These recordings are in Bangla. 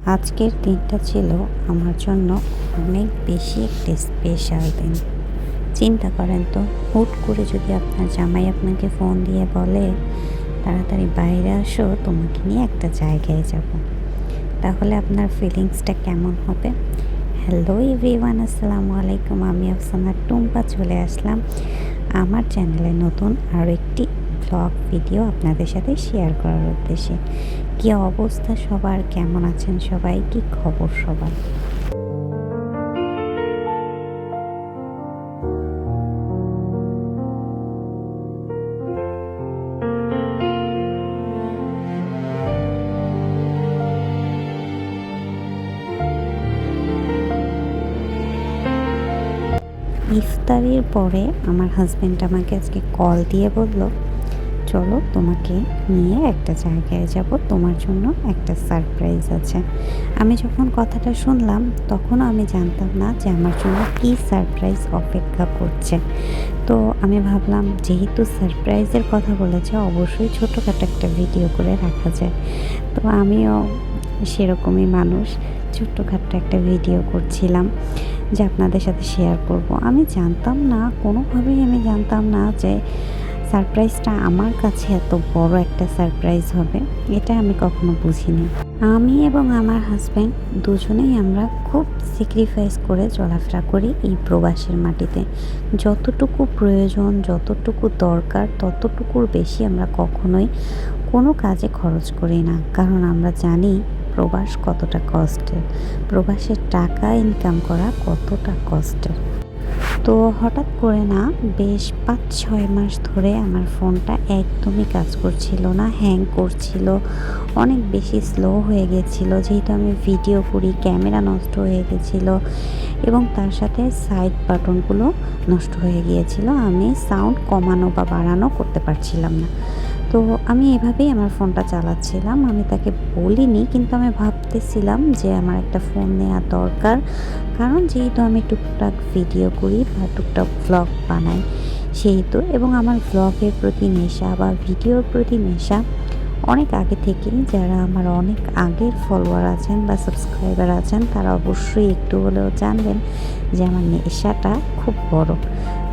আজকের দিনটা ছিল আমার জন্য অনেক বেশি একটা স্পেশাল দিন। চিন্তা করেন তো, হুট করে যদি আপনার জামাই আপনাকে ফোন দিয়ে বলে, "তাড়াতাড়ি বাইরে আসো, তোমাকে নিয়ে একটা জায়গায় যাব।" তাহলে আপনার ফিলিংসটা কেমন হবে? হ্যালো এভরিওয়ান, আসসালামু আলাইকুম। আমি আফসানা টুম্পা চলে আসলাম আমার চ্যানেলে নতুন আরও একটি ব্লগ ভিডিও আপনাদের সাথে শেয়ার করার উদ্দেশ্যে। কী অবস্থা সবার? কেমন আছেন সবাই? কী খবর সবার? ইফতারির পরে আমার হাজব্যান্ড আমাকে আজকে কল দিয়ে বলল, চলো তোমাকে নিয়ে একটা জায়গায় যাব, তোমার জন্য একটা সারপ্রাইজ আছে। আমি যখন কথাটা শুনলাম তখনও আমি জানতাম না যে আমার জন্য কী সারপ্রাইজ অপেক্ষা করছে। তো আমি ভাবলাম, যেহেতু সারপ্রাইজের কথা বলেছে, অবশ্যই ছোটোখাটো একটা ভিডিও করে রাখা যায়। তো আমিও সেরকমই মানুষ, ছোট্টখাট্টো একটা ভিডিও করছিলাম যে আপনাদের সাথে শেয়ার করব। আমি জানতাম না, কোনোভাবেই আমি জানতাম না যে সারপ্রাইজটা আমার কাছে এত বড় একটা সারপ্রাইজ হবে। এটা আমি কখনো বুঝিনি। আমি এবং আমার হাজব্যান্ড দুজনেই আমরা খুব স্যাক্রিফাইস করে চলাফেরা করি এই প্রবাসের মাটিতে। যতটুকু প্রয়োজন, যতটুকু দরকার, ততটুকুর বেশি আমরা কখনোই কোনো কাজে খরচ করি না। কারণ আমরা জানি প্রবাস কতটা কষ্টের, প্রবাসের টাকা ইনকাম করা কতটা কষ্টের। তো হঠাৎ করে না, বেশ ৫-৬ মাস ধরে আমার ফোনটা একদমই কাজ করছিল না, হ্যাং করছিল, অনেক বেশি স্লো হয়ে গেছিলো। যেহেতু আমি ভিডিও করি, ক্যামেরা নষ্ট হয়ে গেছিলো এবং তার সাথে সাইড বাটনগুলো নষ্ট হয়ে গিয়েছিল। আমি সাউন্ড কমানো বা বাড়ানো করতে পারছিলাম না। তো আমি এভাবেই আমার ফোনটা চালাচ্ছিলাম। আমি তাকে বলিনি, কিন্তু আমি ভাবতেছিলাম যে আমার একটা ফোন নেওয়া দরকার। কারণ যেহেতু আমি টুকটাক ভিডিও করি বা টুকটাক ভ্লগ বানাই, সেহেতু, এবং আমার ভ্লগের প্রতি নেশা বা ভিডিওর প্রতি নেশা অনেক আগে থেকেই। যারা আমার অনেক আগের ফলোয়ার আছেন বা সাবস্ক্রাইবার আছেন, তারা অবশ্যই একটু হলেও জানবেন যে আমার নেশাটা খুব বড়।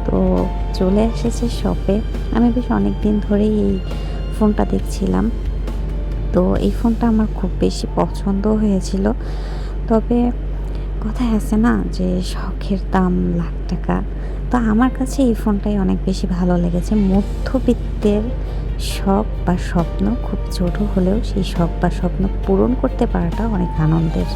তো চলে এসেছে শপে। আমি বেশ অনেক দিন ধরেই এই ফোনটা দেখছিলাম। তো এই ফোনটা আমার খুব বেশি পছন্দ হয়েছিল। তবে কথায় আছে না যে শখের দাম লাখ টাকা। তো আমার কাছে এই ফোনটাই অনেক বেশি ভালো লেগেছে। মধ্যবিত্তের শখ বা স্বপ্ন খুব ছোট হলেও সেই শখ বা স্বপ্ন পূরণ করতে পারাটা অনেক আনন্দের।